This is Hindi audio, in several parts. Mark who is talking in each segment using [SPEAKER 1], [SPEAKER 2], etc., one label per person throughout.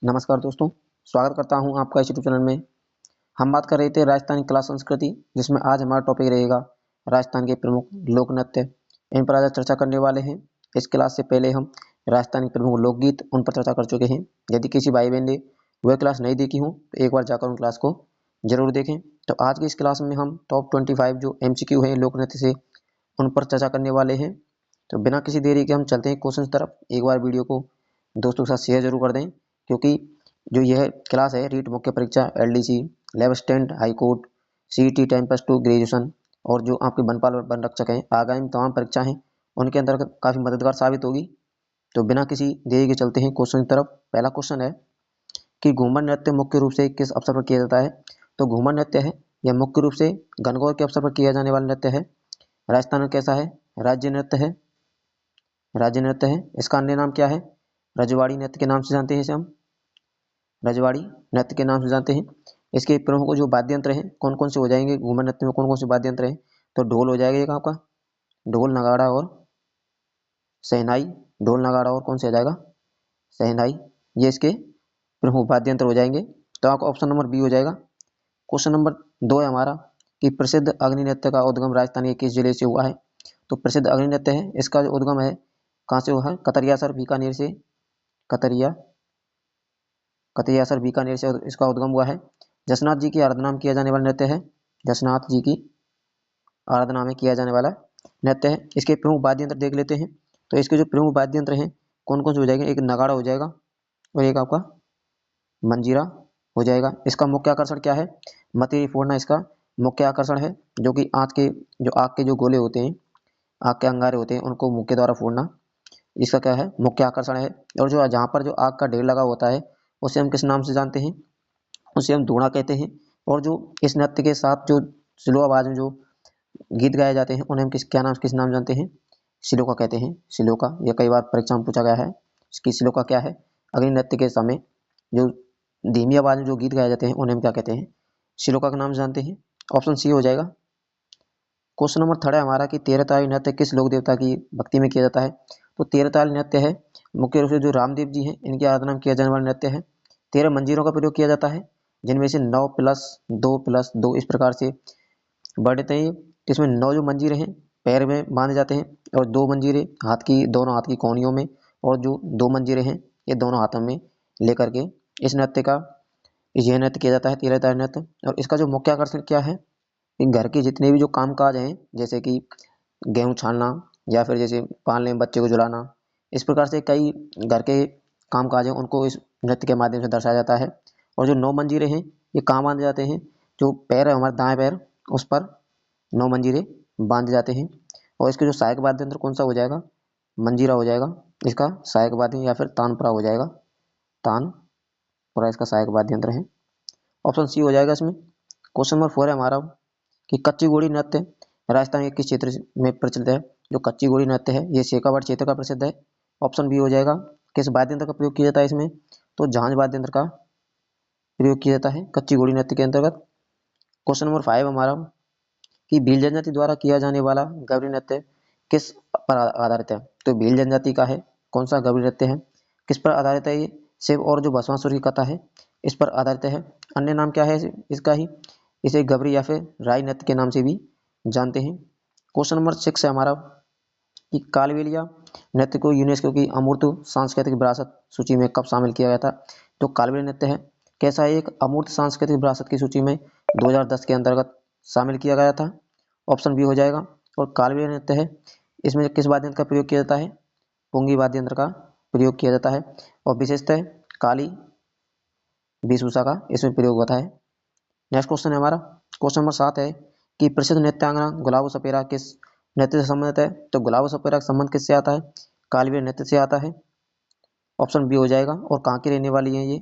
[SPEAKER 1] नमस्कार दोस्तों, स्वागत करता हूं आपका इस यूट्यूब चैनल में। हम बात कर रहे थे राजस्थानी कला संस्कृति, जिसमें आज हमारा टॉपिक रहेगा राजस्थान के प्रमुख लोक नृत्य। इन पर आज चर्चा करने वाले हैं। इस क्लास से पहले हम राजस्थान के प्रमुख लोकगीत उन पर चर्चा कर चुके हैं। यदि किसी भाई बहन ने वह क्लास नहीं देखी हो तो एक बार जाकर उन क्लास को जरूर देखें। तो आज की इस क्लास में हम टॉप 25 जो MCQ हैं लोक नृत्य से, उन पर चर्चा करने वाले हैं। तो बिना किसी देरी के हम चलते हैं क्वेश्चन तरफ। एक बार वीडियो को दोस्तों के साथ शेयर जरूर कर दें, क्योंकि जो यह क्लास है रीट मुख्य परीक्षा, LDC, लेब स्टैंड, हाई कोर्ट, CET 10+2 ग्रेजुएशन और जो आपके बनपाल और वन रक्षक हैं, आगामी तमाम परीक्षा हैं, उनके अंतर्गत काफ़ी मददगार साबित होगी। तो बिना किसी देरी के चलते हैं क्वेश्चन की तरफ। पहला क्वेश्चन है कि घूमर नृत्य मुख्य रूप से किस अवसर पर किया जाता है। तो घूमर नृत्य है यह मुख्य रूप से गणगौर के अवसर पर किया जाने वाला नृत्य है। राजस्थान में कैसा है? राज्य नृत्य है। राज्य नृत्य है। इसका अन्य नाम क्या है? रजवाड़ी नृत्य के नाम से जानते हैं इसे हम। रजवाड़ी नृत्य के नाम से जानते हैं। इसके प्रमुख जो वाद्य यंत्र हैं कौन कौन से हो जाएंगे? घूमर नृत्य में कौन कौन से वाद्य यंत्र हैं? तो ढोल हो जाएगा एक आपका, ढोल नगाड़ा और शहनाई। ढोल नगाड़ा और कौन से हो जाएगा? शहनाई। ये इसके प्रमुख वाद्य यंत्र हो जाएंगे। तो आपका ऑप्शन नंबर बी हो जाएगा। क्वेश्चन नंबर 2 है हमारा कि प्रसिद्ध अग्नि नृत्य का उद्गम राजस्थान के किस जिले से हुआ है। तो प्रसिद्ध अग्नि नृत्य है, इसका जो उद्गम है कहाँ से हुआ है? कतरियासर बीकानेर से। कतरिया कतरियासर बीकानेर से इसका उद्गम हुआ है। जसनाथ जी की आराधना में किया जाने वाला नृत्य है। जसनाथ जी की आराधना में किया जाने वाला नृत्य है। इसके प्रमुख वाद्य यंत्र देख लेते हैं। तो इसके जो प्रमुख वाद्य यंत्र हैं कौन कौन से हो जाएंगे? एक नगाड़ा हो जाएगा और एक आपका मंजीरा हो जाएगा। इसका मुख्य आकर्षण क्या है? मतेरी फोड़ना इसका मुख्य आकर्षण है, जो कि आग के जो गोले होते हैं, आग के अंगारे होते हैं, उनको मुंह के द्वारा फोड़ना इसका क्या है? मुख्य आकर्षण है। और जो जहाँ पर जो आग का ढेर लगा होता है उसे हम किस नाम से जानते हैं? उसे हम धूणा कहते हैं। और जो इस नृत्य के साथ जो स्लो आवाज में जो गीत गाए जाते हैं उन्हें हम किस नाम जानते हैं? श्लोका कहते हैं। श्लोका, यह कई बार परीक्षा में पूछा गया है। इसकी श्लोका क्या है? अग्नि नृत्य के समय जो धीमी आवाज में जो गीत गाए जाते हैं उन्हें हम क्या कहते हैं? श्लोका का नाम जानते हैं। ऑप्शन सी हो जाएगा। क्वेश्चन नंबर 3 है हमारा कि तेरहताली नृत्य किस लोक देवता की भक्ति में किया जाता है। तो तेरहताली नृत्य है मुख्य रूप से जो रामदेव जी हैं इनकी आराधना में किया जाने वाला नृत्य है। 13 मंजीरों का प्रयोग किया जाता है, जिनमें से 9+2+2 इस प्रकार से बढ़ते हैं। इसमें 9 जो मंजीरे हैं पैर में बांधे जाते हैं और 2 मंजीरे दोनों हाथ की कोहनियों में, और जो 2 मंजीरे हैं ये दोनों हाथों में लेकर के इस नृत्य का यह नृत्य किया जाता है, तेरहतारी नृत्य। और इसका जो मुख्य आकर्षण क्या है कि घर के जितने भी जो काम काज हैं, जैसे कि गेहूँ छानना या फिर जैसे पालने में बच्चे को झुलाना, इस प्रकार से कई घर के काम काज हैं उनको इस नृत्य के माध्यम से दर्शाया जाता है। और जो 9 मंजीरे हैं ये कहाँ बांधे जाते हैं? जो पैर है हमारे दाएं पैर, उस पर 9 मंजीरे बांधे जाते हैं। और इसके जो सहायक वाद्य यंत्र कौन सा हो जाएगा? मंजीरा हो जाएगा इसका सहायक वाद्य, या फिर तानपुरा हो जाएगा। तानपुरा इसका सहायक वाद्य यंत्र है। ऑप्शन सी हो जाएगा इसमें। क्वेश्चन नंबर 4 है हमारा कि कच्ची घोड़ी नृत्य राजस्थान के किस क्षेत्र में प्रचलित है। जो कच्ची घोड़ी नृत्य है ये शेखावाड़ क्षेत्र का प्रसिद्ध है। ऑप्शन बी हो जाएगा। किस वाद्य यंत्र का प्रयोग किया जाता है इसमें? तो झांझ वाद्य यंत्र का प्रयोग किया जाता है कच्ची घोड़ी नृत्य के अंतर्गत। क्वेश्चन नंबर 5 हमारा कि भील जनजाति द्वारा किया जाने वाला गौरी नृत्य किस पर आधारित है। तो भील जनजाति का है कौन सा गौरी नृत्य है, किस पर आधारित है? ये शिव और जो भस्मासुर की कथा है इस पर आधारित है। अन्य नाम क्या है इसका ही? इसे गबरी या फिर राई नृत्य के नाम से भी जानते हैं। क्वेश्चन नंबर 6 है हमारा कि कालबेलिया नृत्य को यूनेस्को की अमूर्त सांस्कृतिक विरासत सूची में कब शामिल किया गया था। तो कालबेलिया नृत्य है कैसा है? एक अमूर्त सांस्कृतिक विरासत की सूची में 2010 के अंतर्गत शामिल किया गया था। ऑप्शन बी हो जाएगा। और कालबेलिया नृत्य है इसमें किस वाद्य यंत्र का प्रयोग किया जाता है? पुंगी वाद्य यंत्र का प्रयोग किया जाता है। और विशेषतः काली वेशभूषा का इसमें प्रयोग होता है। नेक्स्ट क्वेश्चन है हमारा क्वेश्चन नंबर 7 है कि प्रसिद्ध नृत्यांगना गुलाबो सपेरा किस नृत्य से संबंधित है। तो गुलाबो सपेरा का संबंध किससे आता है? कालबेलिया नृत्य से आता है। ऑप्शन बी हो जाएगा। और कहाँ की रहने वाली है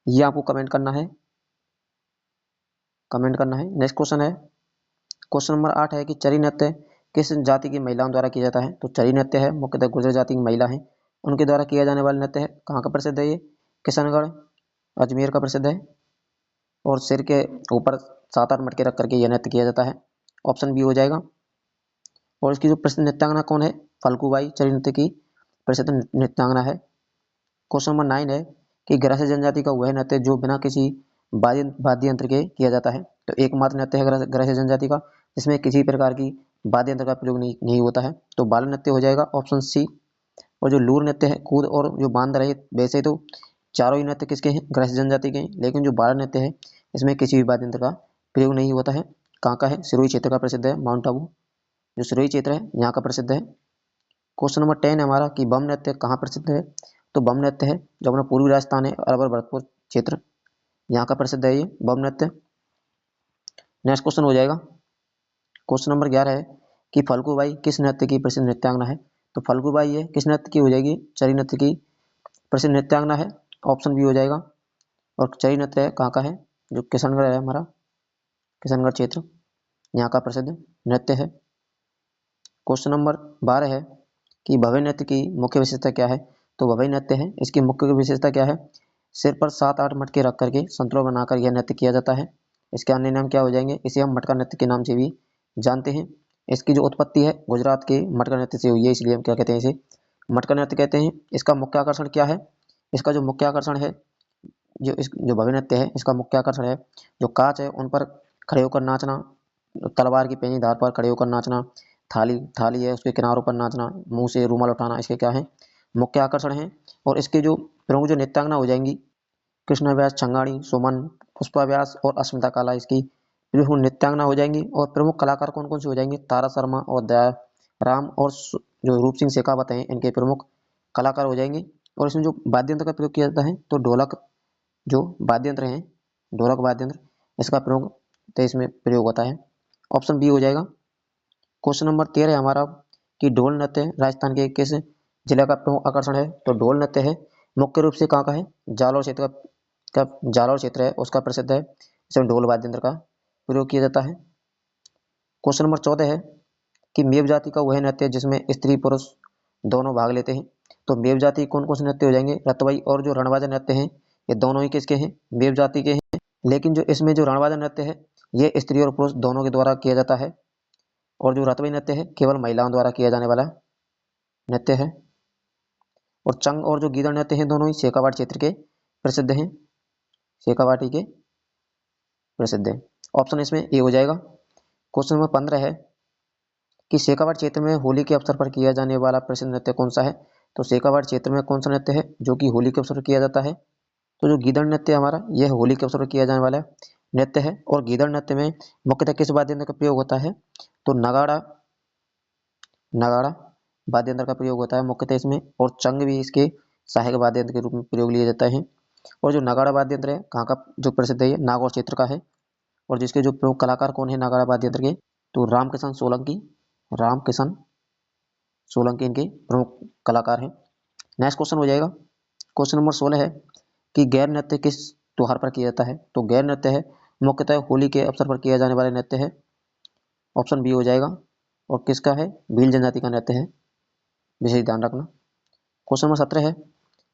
[SPEAKER 1] ये आपको कमेंट करना है। नेक्स्ट क्वेश्चन है क्वेश्चन नंबर 8 है कि चरी नृत्य किस जाति की महिलाओं द्वारा किया जाता है। तो चरी नृत्य है मुख्यतः गुर्जर जाति की महिला है उनके द्वारा किया जाने वाला नृत्य है। कहाँ का प्रसिद्ध है ये? किशनगढ़ अजमेर का प्रसिद्ध है। और सिर के ऊपर 7-8 मटके रख करके यह नृत्य किया जाता है। ऑप्शन बी हो जाएगा। और इसकी जो प्रसिद्ध नृत्यांगना कौन है? फल्गुबाई चरी नृत्य की प्रसिद्ध नृत्यांगना है। क्वेश्चन नंबर 9 है कि ग्रासीय जनजाति का वह नृत्य जो बिना किसी वाद्य यंत्र के किया जाता है। तो एकमात्र नृत्य है ग्रासीय जनजाति का जिसमें किसी प्रकार की वाद्य यंत्र का प्रयोग नहीं होता है। तो बाल नृत्य हो जाएगा ऑप्शन सी। और जो लूर नृत्य है, कूद और जो बांध रहे, वैसे तो चारों ही नृत्य किसके हैं? ग्रासीय जनजाति के हैं, लेकिन जो बाल नृत्य है इसमें किसी भी वाद्य यंत्र का प्रयोग नहीं होता है। कहाँ का है? सिरोही क्षेत्र का प्रसिद्ध है, माउंट आबू जो सिरोही क्षेत्र है यहाँ का प्रसिद्ध है। क्वेश्चन नंबर 10 है हमारा कि बम नृत्य कहाँ प्रसिद्ध है? तो बम नृत्य है जो अपना पूर्वी राजस्थान है, अरवल भरतपुर क्षेत्र यहाँ का प्रसिद्ध है ये बम नृत्य। नेक्स्ट क्वेश्चन हो जाएगा क्वेश्चन नंबर 11 है कि फल्गुबाई किस नृत्य की प्रसिद्ध नृत्यांगना है? तो फल्गुबाई है किस नृत्य की हो जाएगी? चरी नृत्य की प्रसिद्ध नृत्यांगना है, ऑप्शन बी हो जाएगा। और चरी नृत्य है कहाँ का है? जो किशनगढ़ है हमारा, किशनगढ़ क्षेत्र यहाँ का प्रसिद्ध नृत्य है। क्वेश्चन नंबर 12 है कि भवई नृत्य की मुख्य विशेषता क्या है? तो भवई नृत्य है इसकी मुख्य विशेषता क्या है? सिर पर 7-8 मटके रख करके संतुलन बनाकर यह नृत्य किया जाता है। इसके अन्य नाम क्या हो जाएंगे? इसे हम मटका नृत्य के नाम से भी जानते हैं। इसकी जो उत्पत्ति है गुजरात के मटका नृत्य से हुई है, इसलिए हम क्या कहते हैं? इसे मटका नृत्य कहते हैं। इसका मुख्य आकर्षण क्या है? इसका जो मुख्य आकर्षण है, जो भव्य नृत्य है इसका मुख्य आकर्षण है जो कांच है उन पर खड़े होकर नाचना, तलवार की पेनी धार पर खड़े होकर नाचना, थाली है उसके किनारों पर नाचना, मुंह से रूमाल उठाना, इसके क्या है? मुख्य आकर्षण है। और इसके जो प्रमुख जो नृत्यांगना हो जाएंगी, कृष्ण व्यास, छंगाणी, सुमन, पुष्पा व्यास और अस्मिता काला इसकी प्रमुख नृत्यांगना हो जाएंगी। और प्रमुख कलाकार कौन कौन से हो जाएंगे? तारा शर्मा और दया राम और जो रूप सिंह शेखावत हैं इनके प्रमुख कलाकार हो जाएंगे। और इसमें जो वाद्य यंत्र का प्रयोग किया जाता है तो ढोलक, जो वाद्य यंत्र हैं ढोलक वाद्य यंत्र, इसका प्रयोग तो इसमें प्रयोग होता है, ऑप्शन बी हो जाएगा। क्वेश्चन नंबर 13 है हमारा कि ढोल नृत्य राजस्थान के किस जिले का प्रमुख आकर्षण है? तो ढोल नृत्य है मुख्य रूप से कहाँ का है? जालौर क्षेत्र का जालौर क्षेत्र है उसका प्रसिद्ध है, इसमें ढोल वाद्य यंत्र का प्रयोग किया जाता है। क्वेश्चन नंबर 14 है कि मेव जाति का वह नृत्य जिसमें स्त्री पुरुष दोनों भाग लेते हैं। तो मेव जाति कौन कौन से नृत्य हो जाएंगे? रतवई और जो रणबाजा नृत्य हैं ये दोनों ही किसके हैं? मेव जाति के हैं। लेकिन जो इसमें जो रणबाजा नृत्य है ये स्त्री और पुरुष दोनों के द्वारा किया जाता है। और जो रतवई नृत्य है केवल महिलाओं द्वारा किया जाने वाला नृत्य है। और चंग और जो गीदड़ नृत्य हैं दोनों ही शेखावाट क्षेत्र के प्रसिद्ध हैं, शेखावाटी के प्रसिद्ध है, ऑप्शन इसमें ए हो जाएगा। क्वेश्चन नंबर 15 है कि शेखावाट क्षेत्र में होली के अवसर पर किया जाने वाला प्रसिद्ध नृत्य कौन सा है? तो शेखावाट क्षेत्र में कौन सा नृत्य है जो कि होली के अवसर पर किया जाता है? तो जो गीदड़ नृत्य हमारा यह होली के अवसर पर किया जाने वाला नृत्य है। और गीदड़ नृत्य में मुख्यतः किस वाद्य यंत्र का प्रयोग होता है? तो नगाड़ा वाद्य यंत्र का प्रयोग होता है मुख्यतः इसमें। और चंग भी इसके सहायक वाद्य यंत्र के रूप में प्रयोग लिया जाता है। और जो नगाड़ा वाद्य यंत्र है कहाँ का जो प्रसिद्ध है? ये नागौर क्षेत्र का है। और जिसके जो प्रमुख कलाकार कौन है नगाड़ा वाद्य यंत्र के? तो रामकिशन सोलंकी इनके प्रमुख कलाकार हैं। नेक्स्ट क्वेश्चन हो जाएगा क्वेश्चन नंबर 16 है कि गैर नृत्य किस त्योहार पर किया जाता है? तो गैर नृत्य है मुख्यतः होली के अवसर पर किया जाने वाला नृत्य है, ऑप्शन बी हो जाएगा। और किसका है? भील जनजाति का नृत्य है, विशेष ध्यान रखना। क्वेश्चन नंबर 17 है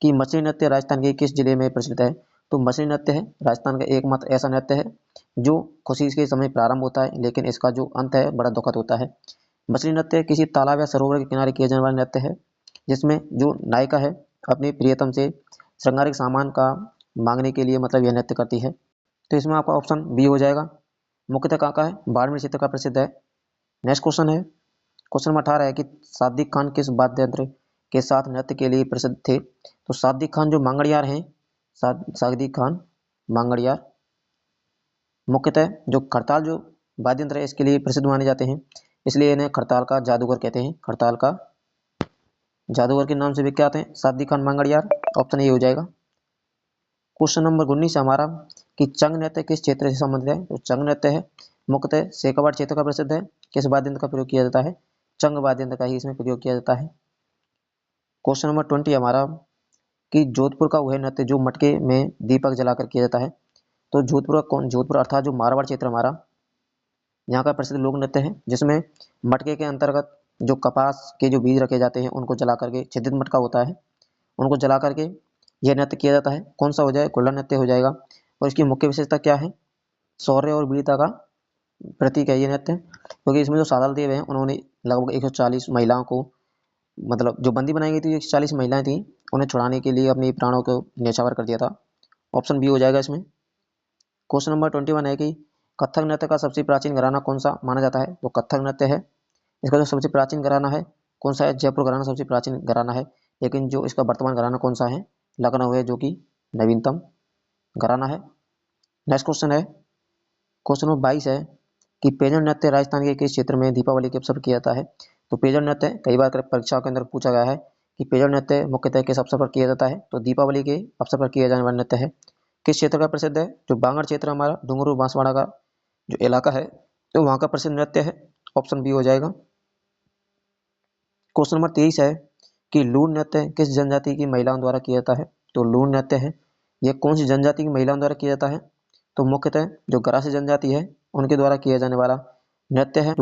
[SPEAKER 1] कि मछली नृत्य राजस्थान के किस जिले में प्रचलित है? तो मछली नृत्य है राजस्थान का एकमात्र ऐसा नृत्य है जो खुशी के समय प्रारंभ होता है लेकिन इसका जो अंत है बड़ा दुखद होता है। मछली नृत्य किसी तालाब या सरोवर के किनारे किया जाने वाला नृत्य है जिसमें जो नायिका है अपनी प्रियतम से श्रृंगारिक सामान का मांगने के लिए मतलब यह नृत्य करती है। तो इसमें आपका ऑप्शन बी हो जाएगा। मुख्यतः कहाँ का है? बाड़मेर क्षेत्र का प्रसिद्ध है। नेक्स्ट क्वेश्चन है क्वेश्चन नंबर 18 है कि सादिक खान किस वाद्य यंत्र के साथ नृत्य के लिए प्रसिद्ध थे? तो सादिक खान जो मांगड़ियार हैं, सादिक खान मांगड़ियार मुख्यतः जो खड़ताल जो वाद्य यंत्र है इसके लिए प्रसिद्ध माने जाते हैं, इसलिए इन्हें खड़ताल का जादूगर कहते हैं। खड़ताल का जादूगर के नाम से विख्यात हैं सादिक खान मांगड़ियार, ऑप्शन ए हो जाएगा। क्वेश्चन नंबर 19 हमारा कि चंग नृत्य किस क्षेत्र से संबंधित है? तो चंग नृत्य है मुख्यतः शेखावाट क्षेत्र का प्रसिद्ध है। किस वाद्य यंत्र का प्रयोग किया जाता है? चंग वाद्य यंत्र का ही इसमें प्रयोग किया जाता है। क्वेश्चन नंबर 20 हमारा कि जोधपुर का वह नृत्य जो मटके में दीपक जलाकर किया जाता है। तो जोधपुर अर्थात जो मारवाड़ क्षेत्र हमारा यहाँ का प्रसिद्ध लोक नृत्य है जिसमें मटके के अंतर्गत जो कपास के जो बीज रखे जाते हैं उनको जला करके, छिद्रित मटका होता है उनको जला करके यह नृत्य किया जाता है। कौन सा हो जाए? कुल्ला नृत्य हो जाएगा। और इसकी मुख्य विशेषता क्या है? शौर्य और वीरता का प्रतीक है ये नृत्य, क्योंकि इसमें जो सादल देव हैं उन्होंने लगभग 140 महिलाओं को मतलब जो बंदी बनाई गई थी 140 महिलाएं थी, उन्हें छुड़ाने के लिए अपने प्राणों को न्यौछावर कर दिया था। ऑप्शन बी हो जाएगा इसमें। क्वेश्चन नंबर 21 है कि कथक नृत्य का सबसे प्राचीन घराना कौन सा माना जाता है? तो कथक नृत्य है, इसका जो सबसे प्राचीन घराना है कौन सा है? जयपुर घराना सबसे प्राचीन घराना है, लेकिन जो इसका वर्तमान घराना कौन सा है? लखनऊ है, जो कि नवीनतम घराना है। नेक्स्ट क्वेश्चन है, क्वेश्चन नंबर 22 है कि पेजर नृत्य राजस्थान के किस क्षेत्र में दीपावली के अवसर पर किया जाता है? तो पेजर नृत्य कई बार परीक्षाओं के अंदर पूछा गया है कि पेजर नृत्य मुख्यतः किस अवसर पर किया जाता है? तो दीपावली के अवसर पर किया जाने वाला नृत्य है। किस क्षेत्र का प्रसिद्ध है? जो बांगड़ क्षेत्र हमारा डूंगरू बांसवाड़ा का जो इलाका है, तो वहां का प्रसिद्ध नृत्य है। ऑप्शन बी हो जाएगा। क्वेश्चन नंबर 23 है कि लूर नृत्य किस जनजाति की महिलाओं द्वारा किया जाता है? तो लूर नृत्य है, यह कौन सी जनजाति की महिलाओं द्वारा किया जाता है? तो मुख्यतः जो गरासी जनजाति है उनके द्वारा किया जाने वाला नृत्य है।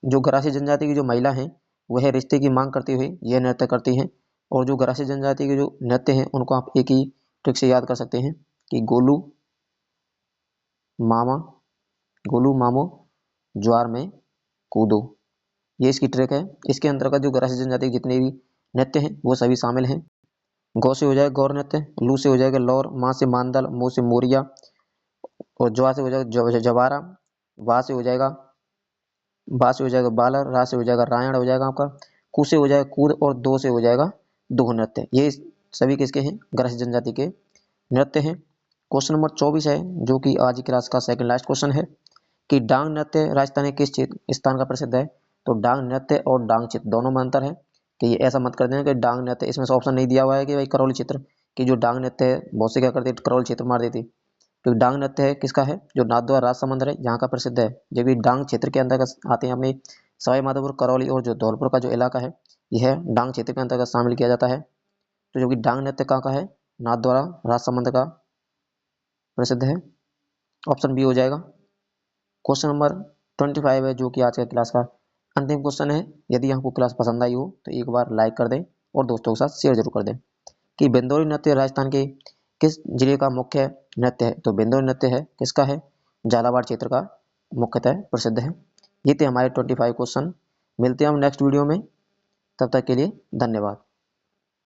[SPEAKER 1] जो गरासी जनजाति की जो महिला है वह रिश्ते की मांग करती हुई यह नृत्य करती हैं। और जो गरासी जनजाति के जो नृत्य हैं उनको आप एक ही ट्रिक से याद कर सकते हैं कि गोलू मामा, गोलू मामो ज्वार में कूदो, ये इसकी ट्रिक है। इसके अंतर्गत जो गरासी जनजाति के जितने भी नृत्य हैं वो सभी शामिल हैं। गौ से हो जाएगा गौर नृत्य, लू से हो जाएगा लौर, माँ से मांदल, मो से मोरिया, और ज्वा से हो जाएगा जवारा, वा से हो जाएगा बा से हो जाएगा बालर, रा से हो जाएगा रायण हो जाएगा आपका, कु से हो जाएगा कूद, और दो से हो जाएगा दोह नृत्य। ये सभी किसके हैं? गरासी जनजाति के नृत्य हैं। क्वेश्चन नंबर 24 है जो कि आज की क्लास का सेकंड लास्ट क्वेश्चन है कि डांग नृत्य राजस्थान के किस स्थान का प्रसिद्ध है? तो डांग नृत्य और डांग चित्र दोनों में अंतर है, कि ये ऐसा मत कर देना कि डांग नृत्य, इसमें से ऑप्शन नहीं दिया हुआ है कि भाई करौली चित्र, कि जो डांग नृत्य है बहुत से क्या करते करौली चित्र मार देती। क्योंकि डांग नृत्य है किसका है? जो नाथद्वारा राजसमंद है यहाँ का प्रसिद्ध है, जबकि डांग क्षेत्र के अंतर्गत आते हैं अपने सवाई माधोपुर, करौली और जो धौलपुर का जो इलाका है यह डांग क्षेत्र के अंतर्गत शामिल किया जाता है। तो जो कि डांग नृत्य कहाँ का है? नाथद्वारा राजसमंद का प्रसिद्ध है। ऑप्शन बी हो जाएगा। क्वेश्चन नंबर 25 है जो कि आज का क्लास का अंतिम क्वेश्चन है। यदि आपको क्लास पसंद आई हो तो एक बार लाइक कर दें और दोस्तों के साथ शेयर जरूर कर दें। कि बिंदौरी नृत्य राजस्थान के किस जिले का मुख्य नृत्य है? तो बिंदौरी नृत्य है किसका है? झालावाड़ क्षेत्र का मुख्यतः प्रसिद्ध है। ये थे हमारे 25 क्वेश्चन। मिलते हैं हम नेक्स्ट वीडियो में, तब तक के लिए धन्यवाद।